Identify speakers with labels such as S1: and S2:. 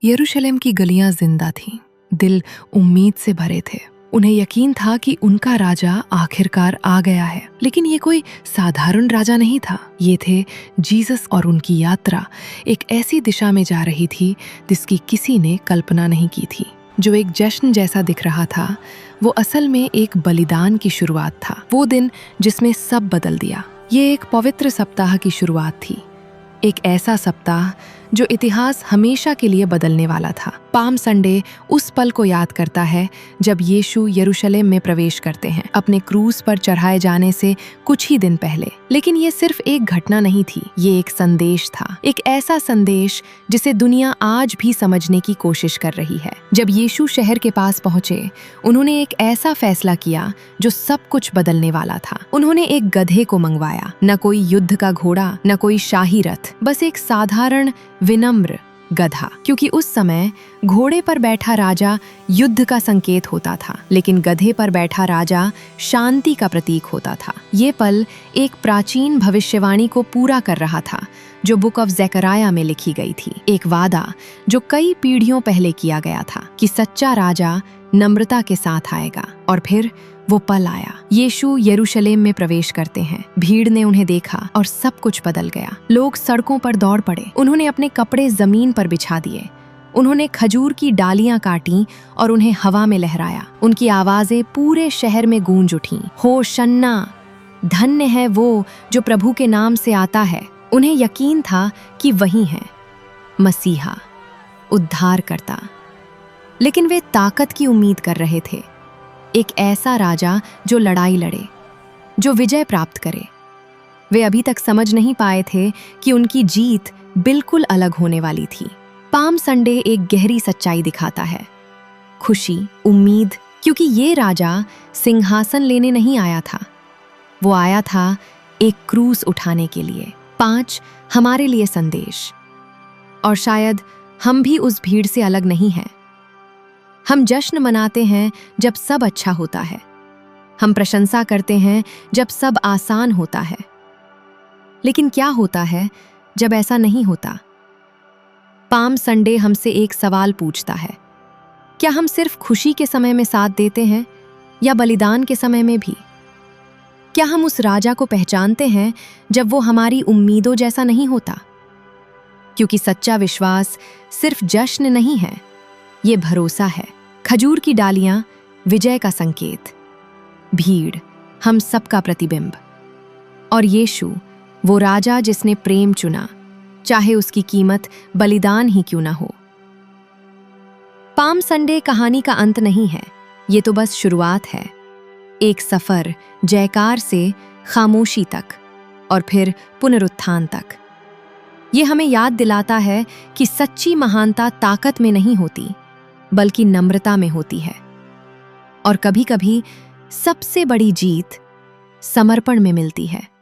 S1: यरूशलेम की गलियां जिंदा थीं, दिल उम्मीद से भरे थे। उन्हें यकीन था कि उनका राजा आखिरकार आ गया है। लेकिन ये कोई साधारण राजा नहीं था। ये थे जीसस, और उनकी यात्रा एक ऐसी दिशा में जा रही थी जिसकी किसी ने कल्पना नहीं की थी। जो एक जश्न जैसा दिख रहा था, वो असल में एक बलिदान की शुरुआत था। वो दिन जिसमें सब बदल दिया। ये एक पवित्र सप्ताह की शुरुआत थी, एक ऐसा सप्ताह जो इतिहास हमेशा के लिए बदलने वाला था। पाम संडे उस पल को याद करता है जब यीशु यरूशलेम में प्रवेश करते हैं, अपने क्रूस पर चढ़ाए जाने से कुछ ही दिन पहले। लेकिन ये सिर्फ एक घटना नहीं थी, ये एक संदेश था, एक ऐसा संदेश जिसे दुनिया आज भी समझने की कोशिश कर रही है। जब यीशु शहर के पास पहुंचे, उन्होंने एक ऐसा फैसला किया जो सब कुछ बदलने वाला था। उन्होंने एक गधे को मंगवाया, न कोई युद्ध का घोड़ा, न कोई शाही रथ, बस एक साधारण विनम्र गधा। क्योंकि उस समय घोड़े पर बैठा राजा युद्ध का संकेत होता था, लेकिन गधे पर बैठा राजा शांति का प्रतीक होता था। ये पल एक प्राचीन भविष्यवाणी को पूरा कर रहा था जो बुक ऑफ ज़करिया में लिखी गई थी। एक वादा जो कई पीढ़ियों पहले किया गया था कि सच्चा राजा नम्रता के साथ आएगा। और फिर वो पल आया। यीशु यरूशलेम में प्रवेश करते हैं। भीड़ ने उन्हें देखा और सब कुछ बदल गया। लोग सड़कों पर दौड़ पड़े। उन्होंने अपने कपड़े जमीन पर बिछा दिए। उन्होंने खजूर की डालियां काटी और उन्हें हवा में लहराया। उनकी आवाजें पूरे शहर में गूंज उठीं। होशन्ना, धन्य है वो जो प्रभु के नाम से आता है। उन्हें यकीन था कि वही है मसीहा, उद्धारकर्ता। लेकिन वे ताकत की उम्मीद कर रहे थे, एक ऐसा राजा जो लड़ाई लड़े, जो विजय प्राप्त करे। वे अभी तक समझ नहीं पाए थे कि उनकी जीत बिल्कुल अलग होने वाली थी। पाम संडे एक गहरी सच्चाई दिखाता है, खुशी, उम्मीद, क्योंकि ये राजा सिंहासन लेने नहीं आया था, वो आया था एक क्रूस उठाने के लिए। 5 हमारे लिए संदेश। और शायद हम भी उस भीड़ से अलग नहीं हैं। हम जश्न मनाते हैं जब सब अच्छा होता है। हम प्रशंसा करते हैं जब सब आसान होता है। लेकिन क्या होता है जब ऐसा नहीं होता? पाम संडे हमसे एक सवाल पूछता है, क्या हम सिर्फ खुशी के समय में साथ देते हैं या बलिदान के समय में भी? क्या हम उस राजा को पहचानते हैं जब वो हमारी उम्मीदों जैसा नहीं होता? क्योंकि सच्चा विश्वास सिर्फ जश्न नहीं है, ये भरोसा है। खजूर की डालियां विजय का संकेत, भीड़ हम सबका प्रतिबिंब, और यीशु वो राजा जिसने प्रेम चुना, चाहे उसकी कीमत बलिदान ही क्यों ना हो। पाम संडे कहानी का अंत नहीं है, ये तो बस शुरुआत है। एक सफर जयकार से खामोशी तक और फिर पुनरुत्थान तक। ये हमें याद दिलाता है कि सच्ची महानता ताकत में नहीं होती, बल्कि नम्रता में होती है। और कभी-कभी सबसे बड़ी जीत समर्पण में मिलती है।